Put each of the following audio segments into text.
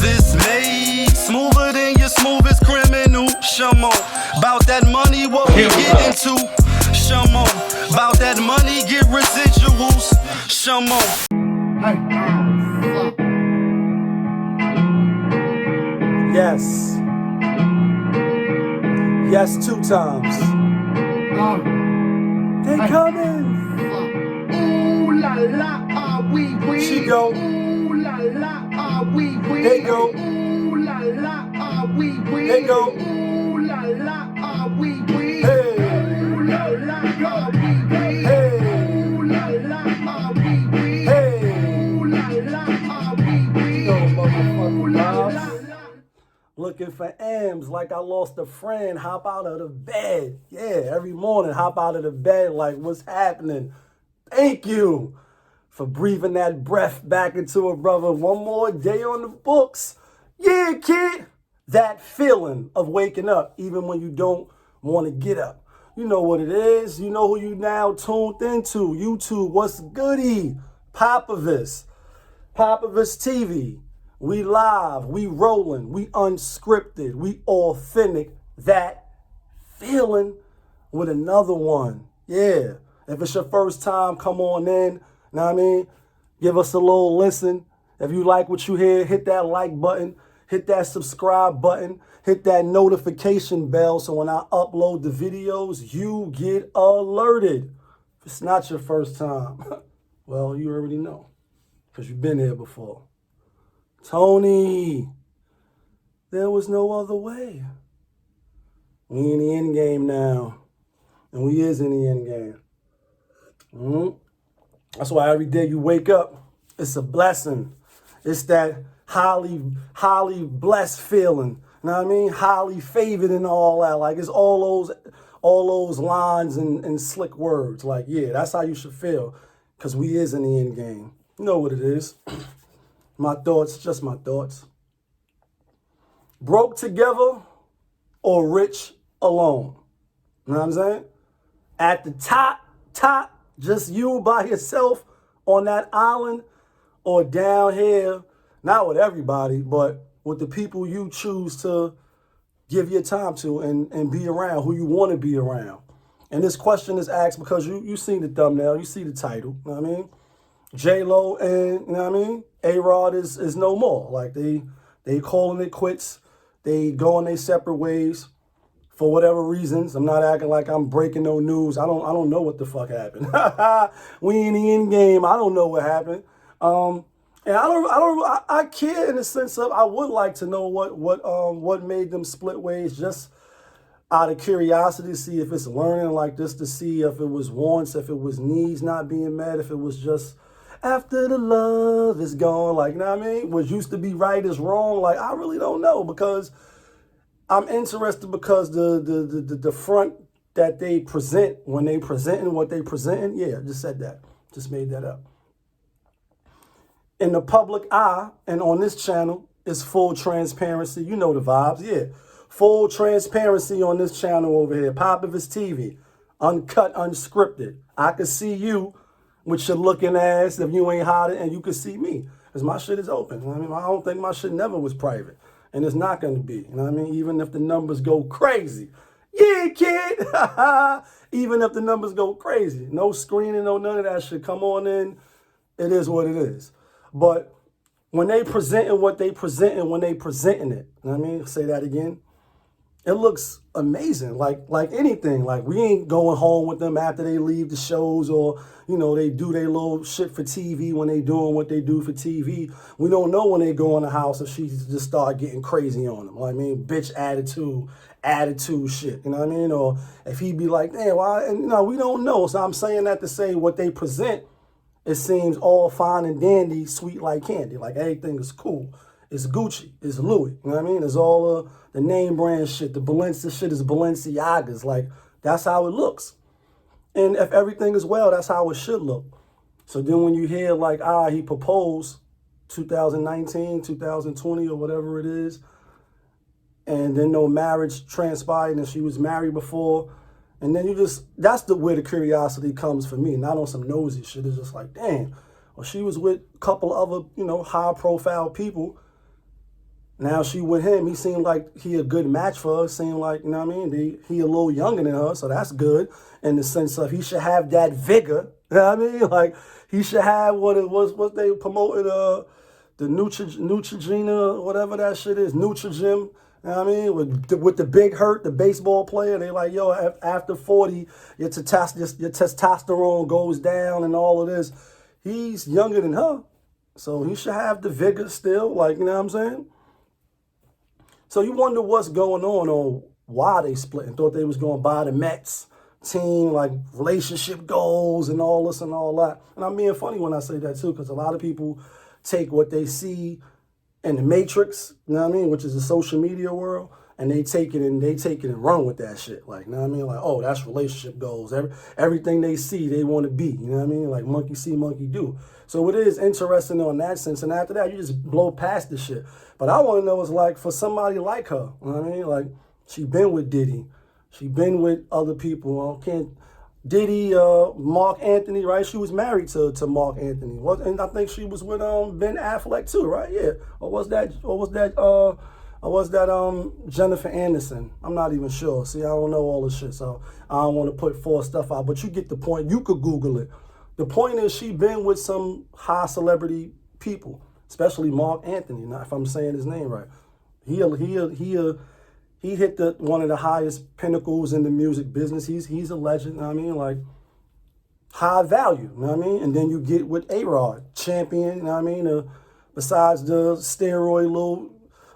this made smoother than your smoothest criminal. Shamo, about that money, what we get into. Shamo, about that money, get residuals. Shamo. Yes. Yes, 2 times. They coming. Ooh la la, ah wee wee. She go. Ooh la la, ah wee wee. They go. Ooh la la, ah wee wee. They go. Ooh la la, ah wee wee. Hey. Ooh la la, ah wee wee. Hey. Ooh la la, ah wee wee. Hey. Ooh la la, ah wee wee. Yo, motherfucking Ooh la vibes. la. Looking for M's like I lost a friend. Hop out of the bed. Yeah, every morning hop out of the bed like, what's happening? Thank you for breathing that breath back into a brother. One more day on the books. Yeah, kid. That feeling of waking up even when you don't want to get up. You know what it is. You know who you now tuned into. YouTube, what's goody? POPAVIST. POPAVIST TV. We live, we rolling, we unscripted, we authentic. That feeling with another one. Yeah. If it's your first time, come on in. Know what I mean? Give us a little listen. If you like what you hear, hit that like button, hit that subscribe button, hit that notification bell so when I upload the videos, you get alerted. If it's not your first time, well, you already know because you've been here before. Tony, there was no other way. We in the end game now, and we is in the end game. That's why every day you wake up, it's a blessing. It's that highly blessed feeling. You know what I mean? Highly favored and all that. Like it's all those lines and slick words. Like, yeah, that's how you should feel, because we is in the end game. You know what it is. My thoughts, just my thoughts. Broke together or rich alone. You know what I'm saying? At the top, just you by yourself on that island, or down here, not with everybody, but with the people you choose to give your time to and be around, who you want to be around. And this question is asked because you seen the thumbnail, you see the title, you know what I mean? Jlo and, you know what I mean? Arod is no more. Like they calling it quits. They going their separate ways for whatever reasons. I'm not acting like I'm breaking no news. I don't know what the fuck happened. We in the end game. I don't know what happened. And I care in the sense of I would like to know what made them split ways, just out of curiosity to see if it's learning like this, to see if it was wants, if it was needs not being met, if it was just after the love is gone, like, you know what I mean? What used to be right is wrong. Like, I really don't know, because I'm interested because the front that they present when they presenting what they presenting. Yeah, I just said that. Just made that up. In the public eye and on this channel is full transparency. You know the vibes. Yeah. Full transparency on this channel over here. POPAVIST TV. Uncut, unscripted. I can see you with your looking ass if you ain't hiding, and you can see me, because my shit is open. You know what I mean? I don't think my shit never was private, and it's not going to be. You know what I mean? Even if the numbers go crazy. Yeah, kid. Even if the numbers go crazy. No screening, no none of that shit. Come on in. It is what it is. But when they presenting what they presenting, when they presenting it, you know what I mean? Say that again. It looks amazing, like anything. Like, we ain't going home with them after they leave the shows, or, you know, they do their little shit for TV when they doing what they do for TV. We don't know when they go in the house if she just start getting crazy on them. Like, I mean, bitch attitude shit, you know what I mean? Or if he be like, damn, why? And, you know, we don't know. So I'm saying that to say what they present, it seems all fine and dandy, sweet like candy. Like, everything is cool. It's Gucci, it's Louis, you know what I mean? It's all the name brand shit. The Balenciaga shit is Balenciagas. Like, that's how it looks. And if everything is well, that's how it should look. So then when you hear like, he proposed 2019, 2020 or whatever it is, and then no marriage transpired and she was married before, and then that's where the curiosity comes for me, not on some nosy shit. It's just like, damn, well, she was with a couple other, you know, high profile people, Now she with him. He seemed like he a good match for her. Seemed like, you know what I mean? He a little younger than her, so that's good in the sense of he should have that vigor. You know what I mean? Like, he should have what they promoted, the Neutrogena, whatever that shit is, Nutrigym. You know what I mean? With the Big Hurt, the baseball player, they like, yo, after 40, your testosterone goes down and all of this. He's younger than her, so he should have the vigor still, like, you know what I'm saying? So you wonder what's going on why they split and thought they was going to buy the Mets team, like relationship goals and all this and all that. And I'm being funny when I say that too, because a lot of people take what they see in the Matrix, you know what I mean, which is the social media world, and they take it and run with that shit. Like, you know what I mean? Like, oh, that's relationship goals. Everything they see, they want to be. You know what I mean? Like, monkey see, monkey do. So it is interesting on that sense. And after that, you just blow past the shit. But I want to know, is like, for somebody like her, you know what I mean? Like, she been with Diddy. She been with other people. Diddy, Mark Anthony, right? She was married to Mark Anthony. And I think she was with Ben Affleck too, right? Yeah. Or was that Jennifer Aniston? I'm not even sure. See, I don't know all this shit, so I don't want to put false stuff out. But you get the point. You could Google it. The point is, she been with some high celebrity people, especially Mark Anthony. Now, if I'm saying his name right, he hit one of the highest pinnacles in the music business. He's a legend. You know what I mean, like, high value. You know what I mean? And then you get with Arod, champion. You know what I mean? Besides the steroid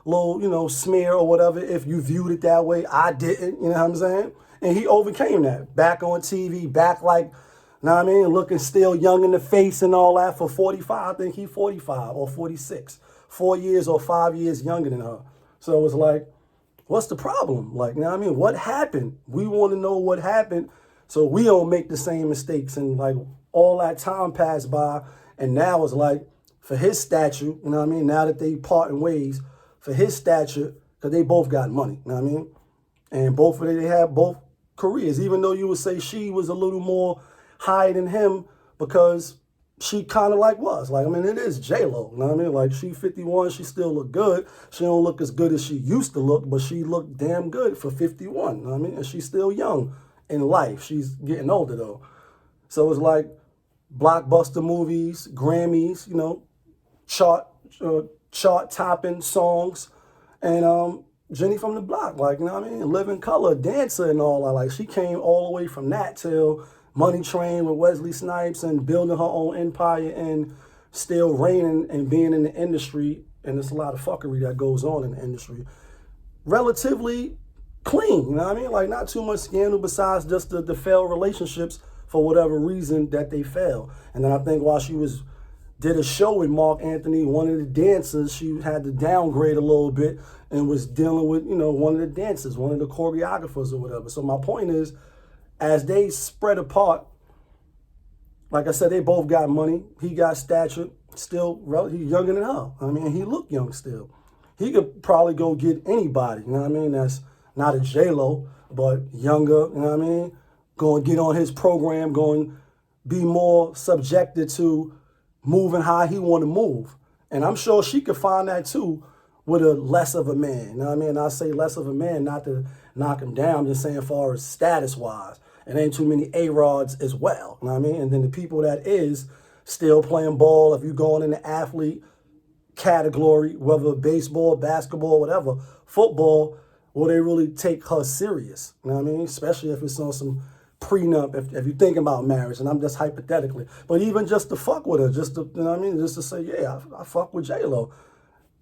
little smear or whatever, if you viewed it that way, I didn't. You know what I'm saying? And he overcame that. Back on TV, back like, you know what I mean, looking still young in the face and all that for 45. I think he 45 or 46. 4 years or 5 years younger than her. So it's like, what's the problem? Like, you know what I mean? What happened? We want to know what happened so we don't make the same mistakes. And like, all that time passed by, and now it's like, for his stature, you know what I mean? Now that they parting ways, for his stature, because they both got money, you know what I mean? And both of them, they have both careers, even though you would say she was a little more higher than him because she kind of like was. Like, I mean, it is J-Lo, you know what I mean? Like, she 51, she still look good. She don't look as good as she used to look, but she looked damn good for 51, you know what I mean? And she's still young in life. She's getting older, though. So it's like blockbuster movies, Grammys, you know, chart-topping songs, and Jenny from the Block, like, you know what I mean? Living Color, dancer and all that. Like, she came all the way from that till Money Train with Wesley Snipes and building her own empire and still reigning and being in the industry. And there's a lot of fuckery that goes on in the industry. Relatively clean, you know what I mean? Like, not too much scandal besides just the failed relationships for whatever reason that they failed. And then I think while she did a show with Mark Anthony, one of the dancers, she had to downgrade a little bit and was dealing with, you know, one of the dancers, one of the choreographers or whatever. So my point is, as they spread apart, like I said, they both got money. He got stature, still he's younger than her. I mean, he looked young still. He could probably go get anybody, you know what I mean? That's not a J-Lo, but younger, you know what I mean? Going to get on his program, going to be more subjected to moving how he want to move. And I'm sure she could find that too with a less of a man. You know what I mean? I say less of a man, not to knock him down, just saying as far as status-wise. It ain't too many A-Rods as well. You know what I mean? And then the people that is still playing ball, if you're going in the athlete category, whether baseball, basketball, whatever, football, will they really take her serious? You know what I mean? Especially if it's on some prenup, if you're thinking about marriage, and I'm just hypothetically. But even just to fuck with her, just to, you know what I mean? Just to say, yeah, I fuck with J-Lo.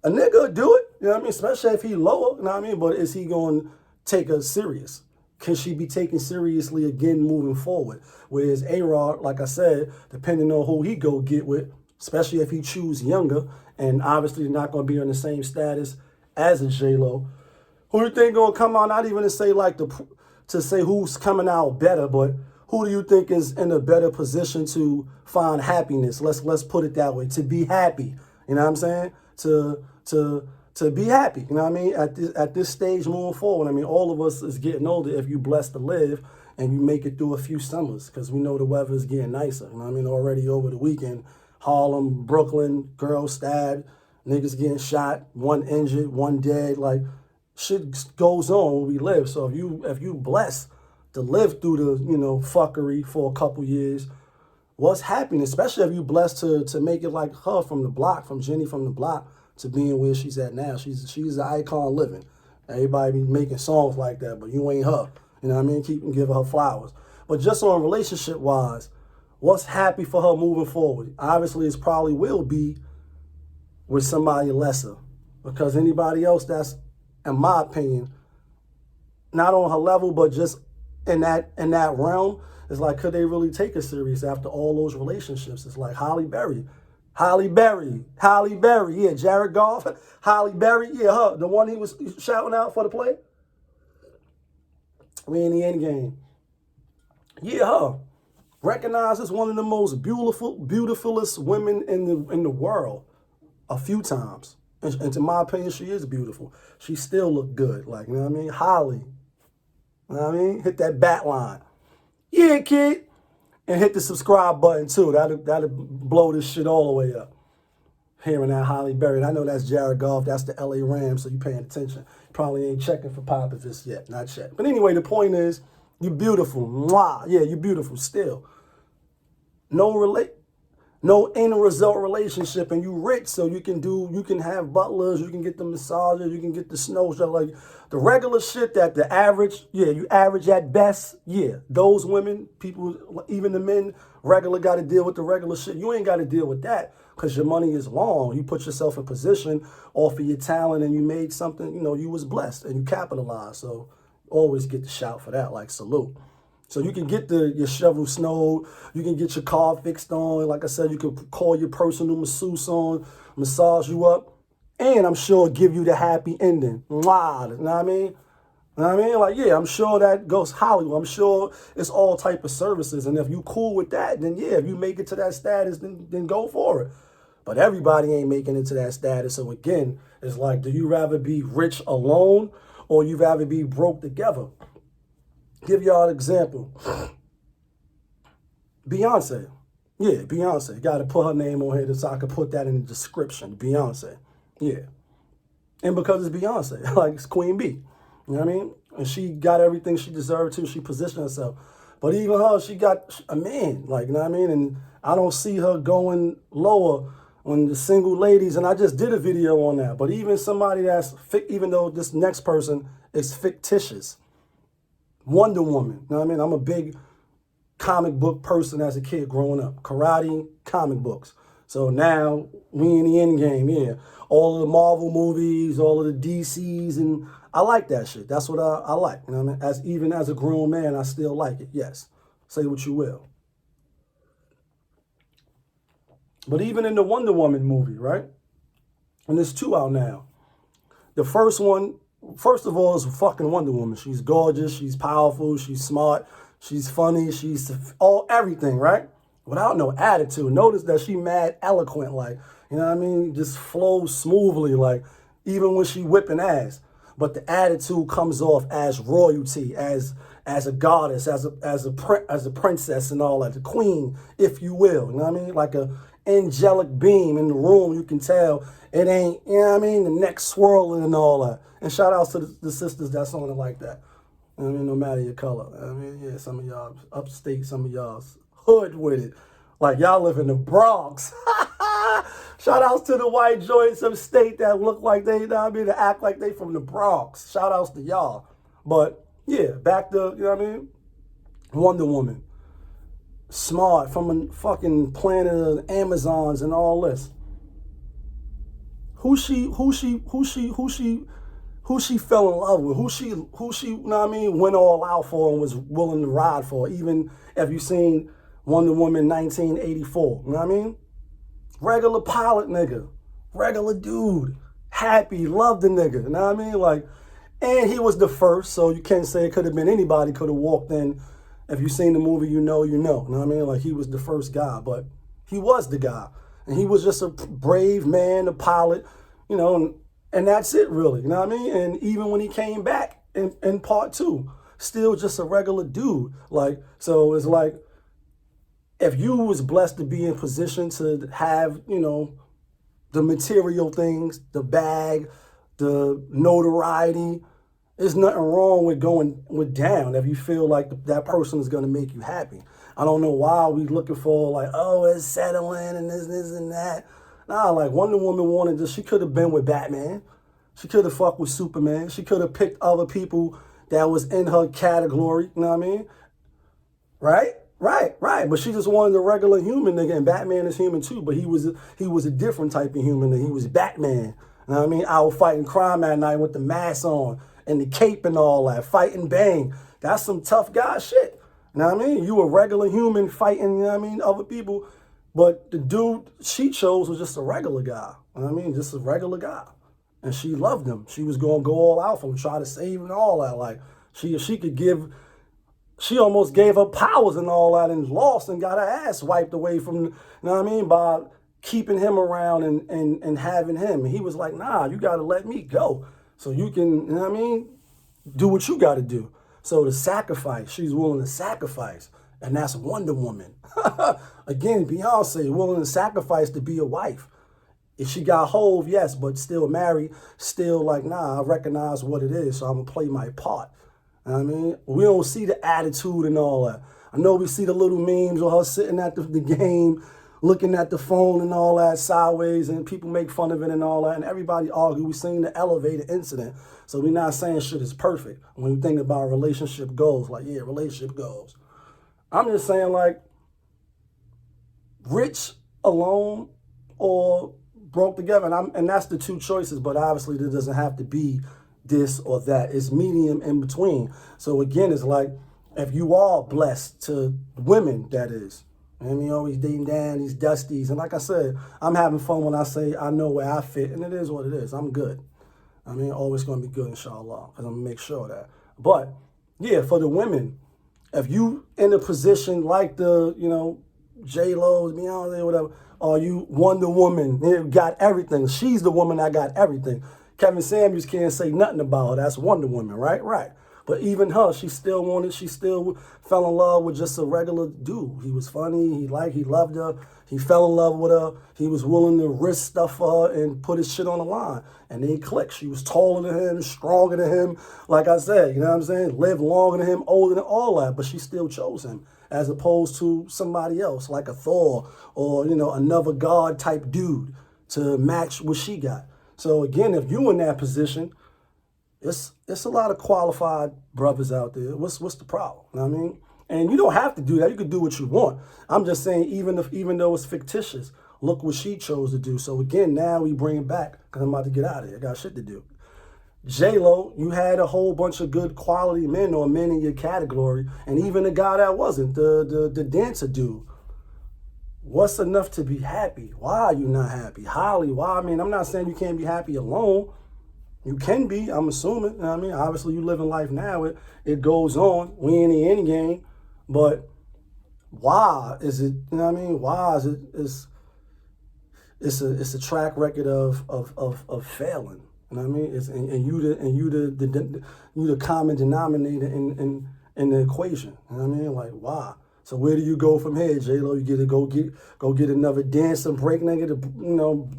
A nigga do it, you know what I mean? Especially if he lower, you know what I mean? But is he going to take her serious? Can she be taken seriously again moving forward? Whereas A-Rod, like I said, depending on who he go get with, especially if he choose younger, and obviously not going to be on the same status as a J-Lo, who do you think going to come out, not even to say like to say who's coming out better, but who do you think is in a better position to find happiness? Let's put it that way, to be happy. You know what I'm saying? To be happy, you know what I mean? At this stage moving forward, I mean, all of us is getting older if you blessed to live and you make it through a few summers, because we know the weather is getting nicer. You know what I mean? Already over the weekend, Harlem, Brooklyn, girls stabbed, Niggas getting shot, one injured, one dead. Like, shit goes on when we live. So if you blessed to live through the, fuckery for a couple years, what's happening? Especially if you blessed to make it like her from the block, from Jenny from the block, to being where she's at now. She's an icon living. Everybody be making songs like that, but you ain't her. You know what I mean? Keep giving her flowers. But just on relationship-wise, what's happy for her moving forward? Obviously, it probably will be with somebody lesser. Because anybody else that's, in my opinion, not on her level, but just in that realm, it's like, could they really take her serious after all those relationships? It's like HALLEBERRY, yeah, Jared Goff, HALLEBERRY, yeah, her, the one he was shouting out for the play. We in the end game. Yeah, her. Recognized as one of the most beautifulest women in the world a few times. And to my opinion, she is beautiful. She still look good. Like, you know what I mean? Holly. You know what I mean? Hit that bat line. Yeah, kid. And hit the subscribe button too. That'll blow this shit all the way up. Hearing that HALLEBERRY. I know that's Jared Goff. That's the LA Rams, so you paying attention. Probably ain't checking for POPAVIST yet. Not yet. But anyway, the point is, you're beautiful. Mwah. Yeah, you're beautiful still. No end result relationship, and you rich, so you can have butlers, you can get the massages, you can get the snow stuff, like the regular shit that the average, you average at best, those women, people, even the men, regular got to deal with the regular shit. You ain't got to deal with that because your money is long. You put yourself in position off of your talent, and you made something, you was blessed, and you capitalized, so always get the shout for that, like salute. So you can get your shovel snowed, you can get your car fixed on. Like I said, you can call your personal masseuse on, massage you up, and I'm sure give you the happy ending. Mwah, you know what I mean? You know what I mean? Like, yeah, I'm sure that goes Hollywood. I'm sure it's all type of services. And if you cool with that, then yeah, if you make it to that status, then go for it. But everybody ain't making it to that status. So again, it's like, do you rather be rich alone or you rather be broke together? Give y'all an example. Beyonce. Yeah, Beyonce. Got to put her name on here so I can put that in the description. Beyonce. Yeah. And because it's Beyonce, like it's Queen B. You know what I mean? And she got everything she deserved to. She positioned herself. But even her, she got a man. Like, you know what I mean? And I don't see her going lower on the single ladies. And I just did a video on that. But even somebody that's, even though this next person is fictitious, Wonder Woman, you know what I mean? I'm a big comic book person as a kid growing up. Karate, comic books. So now, we in the end game, yeah. All of the Marvel movies, all of the DCs, and I like that shit. That's what I like. You know what I mean? Even as a grown man, I still like it, yes. Say what you will. But even in the Wonder Woman movie, right? And there's 2 out now. The first one, first of all, is fucking Wonder Woman. She's gorgeous, she's powerful, she's smart, she's funny, she's everything, right? Without no attitude. Notice that she mad eloquent, like, you know what I mean? Just flows smoothly, like, even when she whipping ass. But the attitude comes off as royalty, as a goddess, as a princess and all that, the queen, if you will. You know what I mean? Like a angelic beam in the room. You can tell it ain't, you know what I mean? The neck swirling and all that. And shout outs to the sisters that's on it like that. I mean, no matter your color. I mean, yeah, some of y'all upstate, some of y'all hood with it. Like y'all live in the Bronx. Shout outs to the white joints upstate that look like they, you know what I mean, that act like they from the Bronx. Shout outs to y'all. But yeah, back to, you know what I mean? Wonder Woman. Smart, from a fucking planet of Amazons and all this. Who she fell in love with, who she, you know what I mean, went all out for and was willing to ride for, even if you seen Wonder Woman 1984, you know what I mean? Regular pilot nigga, regular dude, happy, loved the nigga, you know what I mean? Like, and he was the first, so you can't say it could have been anybody could have walked in. If you seen the movie, you know what I mean? Like, he was the first guy, but he was the guy. And he was just a brave man, a pilot, you know, and that's it really, you know what I mean? And even when he came back in part 2, still just a regular dude. Like, so it's like, if you was blessed to be in position to have, you know, the material things, the bag, the notoriety. There's nothing wrong with going down if you feel like that person is going to make you happy. I don't know why we looking for like, oh, it's settling and this and that. Nah, like Wonder Woman wanted this. She could have been with Batman. She could have fucked with Superman. She could have picked other people that was in her category. You know what I mean? Right. But she just wanted a regular human nigga, and Batman is human too. But he was a different type of human. He was Batman. You know what I mean? Out fighting crime at night with the mask on and the cape and all that, fighting bang. That's some tough guy shit. You know what I mean? You a regular human fighting, you know what I mean, other people. But the dude she chose was just a regular guy. You know what I mean? Just a regular guy. And she loved him. She was going to go all out for him, try to save him and all that. Like, she almost gave her powers and all that and lost and got her ass wiped away from, you know what I mean, by keeping him around and having him. And he was like, nah, you got to let me go so you can, you know what I mean, do what you got to do. So the sacrifice, she's willing to sacrifice. And that's Wonder Woman. Again, Beyonce willing to sacrifice to be a wife. If she got Hove, yes, but still married, still like, nah, I recognize what it is, so I'm going to play my part. You know what I mean? We don't see the attitude and all that. I know we see the little memes of her sitting at the game, looking at the phone and all that sideways, and people make fun of it and all that, and everybody argue. We seen the elevator incident, so we're not saying shit is perfect. When you think about relationship goals, like, yeah, relationship goals. I'm just saying, like, rich alone or broke together, and that's the two choices, but obviously there doesn't have to be this or that. It's medium in between. So again, it's like, if you are blessed to women, that is, and you always dating down these dusties, and like I said, I'm having fun when I say I know where I fit, and it is what it is. I'm good. I mean, always going to be good, inshallah, because I'm going to make sure of that. But yeah, for the women, if you in a position like the, you know, Jlo's, Beyonce, whatever, or you Wonder Woman, you got everything. She's the woman that got everything. Kevin Samuels can't say nothing about her. That's Wonder Woman, right? Right. But even her, she still fell in love with just a regular dude. He was funny. He loved her. He fell in love with her. He was willing to risk stuff for her and put his shit on the line. And they clicked. She was taller than him, stronger than him. Like I said, you know what I'm saying? Lived longer than him, older than all that. But she still chose him as opposed to somebody else like a Thor or, you know, another God type dude to match what she got. So again, if you in that position, it's a lot of qualified brothers out there. What's the problem? You know what I mean? And you don't have to do that. You can do what you want. I'm just saying, even though it's fictitious, look what she chose to do. So again, now we bring it back because I'm about to get out of here. I got shit to do. J-Lo, you had a whole bunch of good quality men or men in your category, and even the guy that wasn't, the dancer dude. What's enough to be happy? Why are you not happy? Holly, why? I mean, I'm not saying you can't be happy alone. You can be, I'm assuming. You know what I mean? Obviously, you live in life now. It goes on. We ain't in the end game. But why is it, you know what I mean? Why is it, it's a track record of failing. You know what I mean? And you the common denominator in the equation. You know what I mean? Like, why? So where do you go from here, J-Lo? You get to go get another dancer, break nigga to, you know,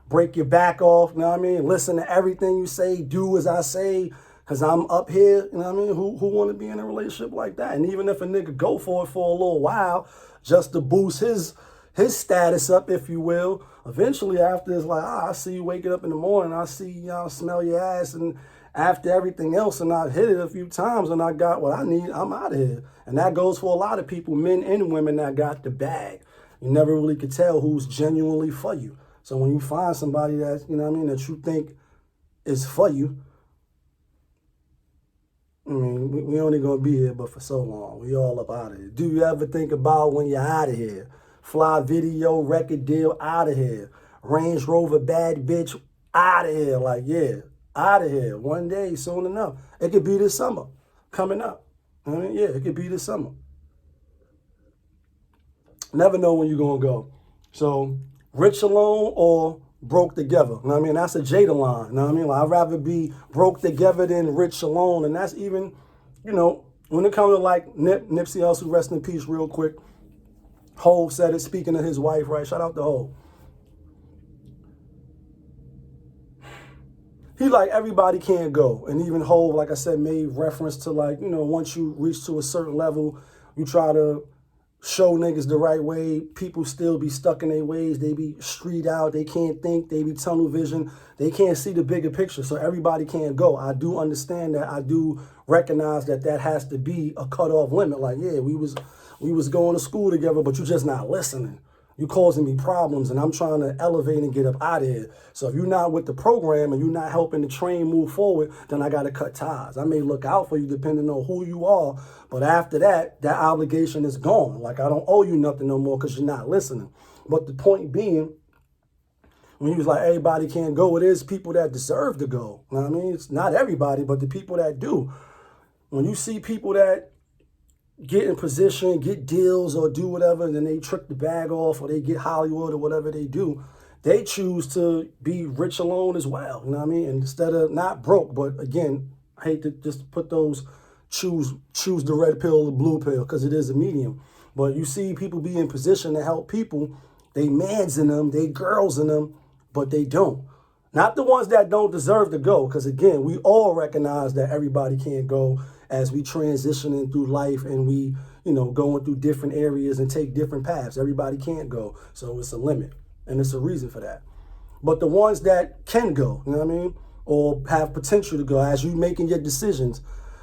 break your back off, you know what I mean? Listen to everything you say, do as I say, because I'm up here, you know what I mean? Who want to be in a relationship like that? And even if a nigga go for it for a little while, just to boost his status up, if you will, eventually after it's like, I see you waking up in the morning, I see y'all smell your ass, and after everything else, and I hit it a few times, and I got what I need, I'm out of here. And that goes for a lot of people, men and women that got the bag. You never really could tell who's genuinely for you. So when you find somebody that, you know what I mean, that you think is for you, I mean, we only gonna be here but for so long. We all up out of here. Do you ever think about when you're out of here? Fly video, record deal, out of here. Range Rover, bad bitch, out of here. Like, yeah, out of here. One day, soon enough. It could be this summer, coming up. I mean, yeah, it could be this summer. Never know when you're gonna go. So, rich alone or broke together. You know what I mean? That's a Jada line. You know what I mean? Like, I'd rather be broke together than rich alone. And that's even, you know, when it comes to like Nipsey Hussle, rest in peace real quick. Hove said it, speaking of his wife, right? Shout out to Hove. he like, everybody can't go. And even Hov, like I said, made reference to like, you know, once you reach to a certain level, you try to show niggas the right way. People still be stuck in their ways. They be street out. They can't think. They be tunnel vision. They can't see the bigger picture. So everybody can't go. I do understand that. I do recognize that that has to be a cutoff limit. Like, yeah, we was going to school together, but you just not listening. You causing me problems, and I'm trying to elevate and get up out of here. So if you're not with the program and you're not helping the train move forward, then I got to cut ties. I may look out for you depending on who you are, but after that, that obligation is gone. Like, I don't owe you nothing no more because you're not listening. But the point being, when he was like, everybody can't go, it is people that deserve to go. You know what I mean? It's not everybody, but the people that do. When you see people that get in position, get deals, or do whatever, and then they trick the bag off, or they get Hollywood, or whatever they do, they choose to be rich alone as well. You know what I mean? And instead of not broke, but again, I hate to just put those choose the red pill or the blue pill, because it is a medium. But you see people be in position to help people. They mans in them, they girls in them, but they don't. Not the ones that don't deserve to go, because again, we all recognize that everybody can't go as we transitioning through life and we, you know, going through different areas and take different paths. Everybody can't go, so it's a limit, and it's a reason for that. But the ones that can go, you know what I mean, or have potential to go as you making your decisions,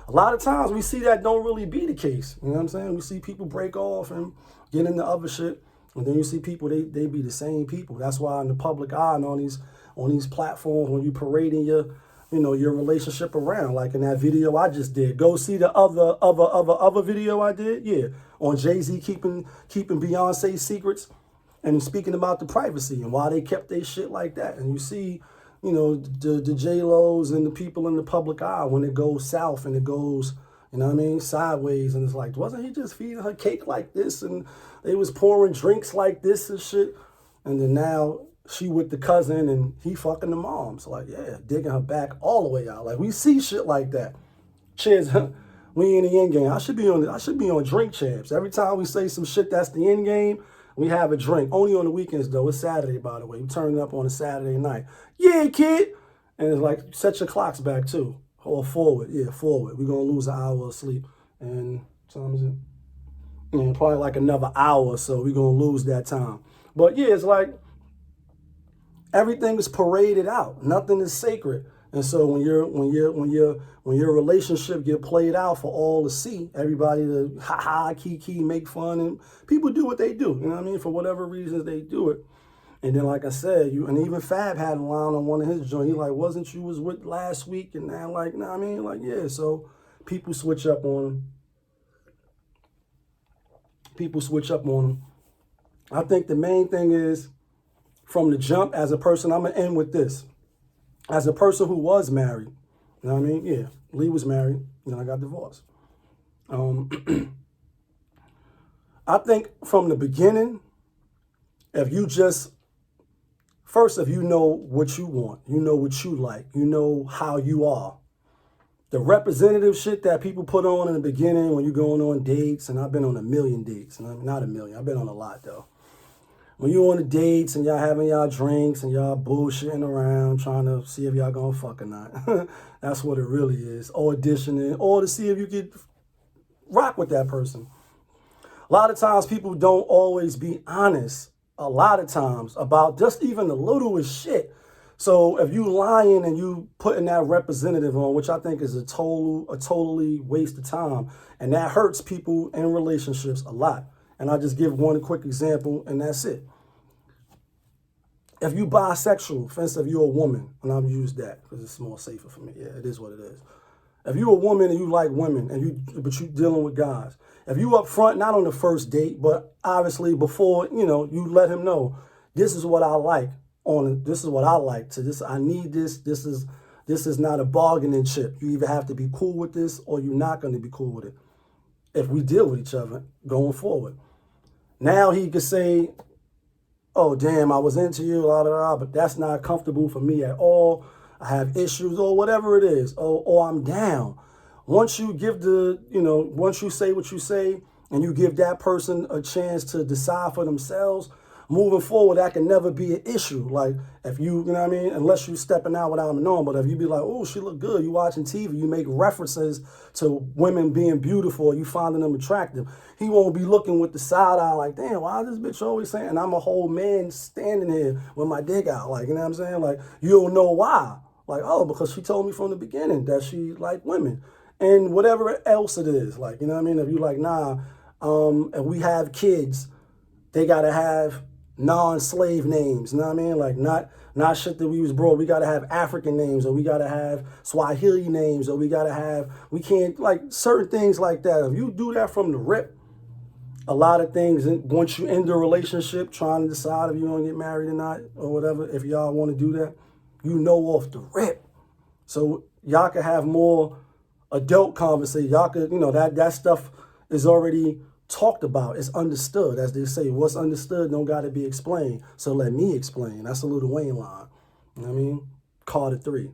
a lot of times we see that don't really be the case. You know what I'm saying? We see people break off and get into other shit, and then you see people, they be the same people. That's why in the public eye and on these platforms, when you parading your relationship around, like in that video I just did. Go see the other video I did, yeah, on Jay-Z keeping Beyonce's secrets and speaking about the privacy and why they kept their shit like that. And you see, you know, the Jlos and the people in the public eye when it goes south and it goes, you know what I mean, sideways, and it's like, wasn't he just feeding her cake like this, and they was pouring drinks like this and shit, and then now she with the cousin and he fucking the mom. So like, yeah, digging her back all the way out. Like, we see shit like that. Cheers, we in the end game. I should be on Drink Champs. Every time we say some shit that's the end game, we have a drink. Only on the weekends though. It's Saturday, by the way. We turn up on a Saturday night. Yeah, kid. And it's like, set your clocks back too. Or forward. Yeah, forward. We're gonna lose an hour of sleep. And what time is it? Yeah, probably like another hour or so. We're gonna lose that time. But yeah, it's like, everything is paraded out. Nothing is sacred. And so when your relationship get played out for all to see, everybody to kiki, make fun, and people do what they do. You know what I mean? For whatever reasons they do it. And then, like I said, and even Fab had a line on one of his joints. He like, wasn't you was with last week? And now, like, you know what I mean? Like, yeah. So people switch up on them. People switch up on them. I think the main thing is, from the jump, as a person, I'm going to end with this. As a person who was married, you know what I mean? Yeah, Lee was married, then I got divorced. I think from the beginning, if you know what you want, you know what you like, you know how you are. The representative shit that people put on in the beginning when you're going on dates, and I've been on a million dates, not a million, I've been on a lot though. When you on the dates and y'all having y'all drinks and y'all bullshitting around trying to see if y'all gonna fuck or not. That's what it really is. Auditioning, or to see if you could rock with that person. A lot of times people don't always be honest, a lot of times, about just even the littlest shit. So if you lying and you putting that representative on, which I think is a totally waste of time, and that hurts people in relationships a lot. And I'll just give one quick example, and that's it. If you bisexual, for instance, if you're a woman, and I'll use that because it's more safer for me. Yeah, it is what it is. If you're a woman and you like women, but you're dealing with guys, if you up front, not on the first date, but obviously before, you let him know, this is what I like. This is what I like. I need this. This is not a bargaining chip. You either have to be cool with this or you're not going to be cool with it. If we deal with each other going forward. Now he could say, oh, damn, I was into you, but that's not comfortable for me at all. I have issues or whatever it is, or I'm down. Once you once you say what you say and you give that person a chance to decide for themselves, moving forward, that can never be an issue. Like, if you know what I mean, unless you stepping out without knowing, but if you be like, oh, she look good, you watching TV, you make references to women being beautiful, or you finding them attractive, he won't be looking with the side eye like, damn, why is this bitch always saying, and I'm a whole man standing here with my dick out, like, you know what I'm saying? Like, you don't know why. Like, oh, because she told me from the beginning that she like women. And whatever else it is, like, you know what I mean? If you like, nah, if we have kids, they gotta have non-slave names, you know what I mean? Like, not shit that we was brought. We gotta have African names, or we gotta have Swahili names, or we can't, like, certain things like that. If you do that from the rip, a lot of things, once you end a relationship, trying to decide if you're gonna get married or not, or whatever, if y'all wanna do that, you know off the rip. So y'all can have more adult conversation. Y'all could, you know, that stuff is already talked about. It's understood. As they say, what's understood don't got to be explained. So let me explain. That's a Lil Wayne line. You know what I mean? Carter 3.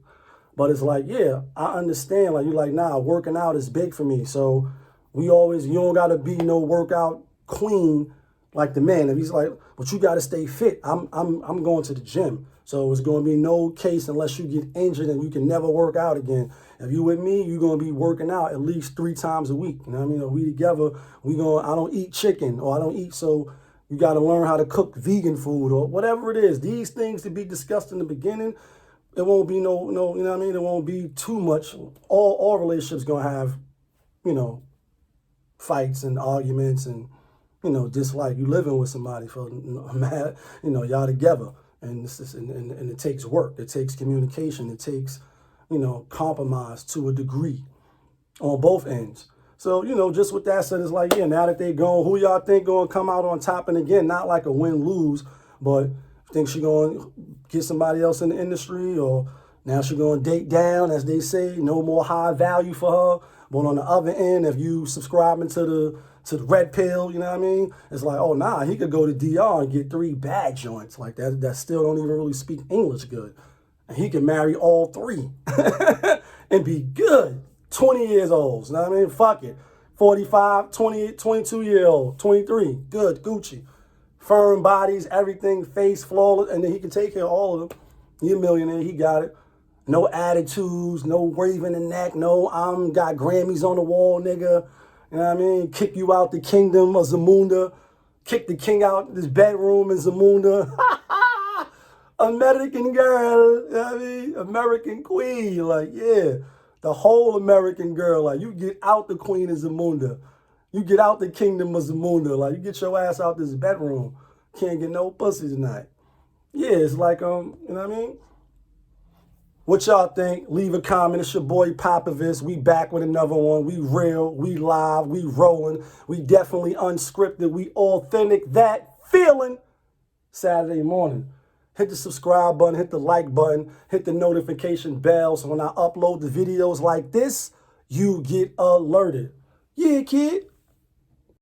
But it's like, yeah, I understand. Like, you're like, nah, working out is big for me. So you don't got to be no workout queen like the man. If he's like, but you got to stay fit. I'm going to the gym. So it's going to be no case unless you get injured and you can never work out again. If you with me, you're going to be working out at least 3 times a week. You know what I mean? If we together, I don't eat chicken, or I don't eat, so you got to learn how to cook vegan food, or whatever it is. These things to be discussed in the beginning, it won't be no, you know what I mean? It won't be too much. All relationships going to have, you know, fights and arguments and, you know, dislike. You living with somebody for, you know, y'all together. And and it takes work. It takes communication. It takes, you know, compromise to a degree on both ends. So, you know, just with that said, it's like, yeah, now that they gone, who y'all think going to come out on top? And again, not like a win-lose, but think she going to get somebody else in the industry, or now she going to date down, as they say, no more high value for her. But on the other end, if you subscribing to the red pill, you know what I mean? It's like, oh, nah, he could go to DR and get 3 bad joints like that still don't even really speak English good. And he can marry all 3 and be good. 20 years old, you know what I mean? Fuck it. 45, 20, 22-year-old, 23, good, Gucci. Firm bodies, everything, face flawless, and then he can take care of all of them. He a millionaire, he got it. No attitudes, no waving the neck, no, got Grammys on the wall, nigga. You know what I mean? Kick you out the kingdom of Zamunda. Kick the king out this bedroom in Zamunda. American girl, you know what I mean? American queen, like, yeah. The whole American girl, like, you get out the queen of Zamunda. You get out the kingdom of Zamunda. Like, you get your ass out this bedroom. Can't get no pussy tonight. Yeah, it's like, you know what I mean? What y'all think? Leave a comment. It's your boy POPAVIST. We back with another one. We real, we live, we rolling. We definitely unscripted. We authentic. That feeling. Saturday morning. Hit the subscribe button, hit the like button, hit the notification bell, so when I upload the videos like this, you get alerted. Yeah, kid.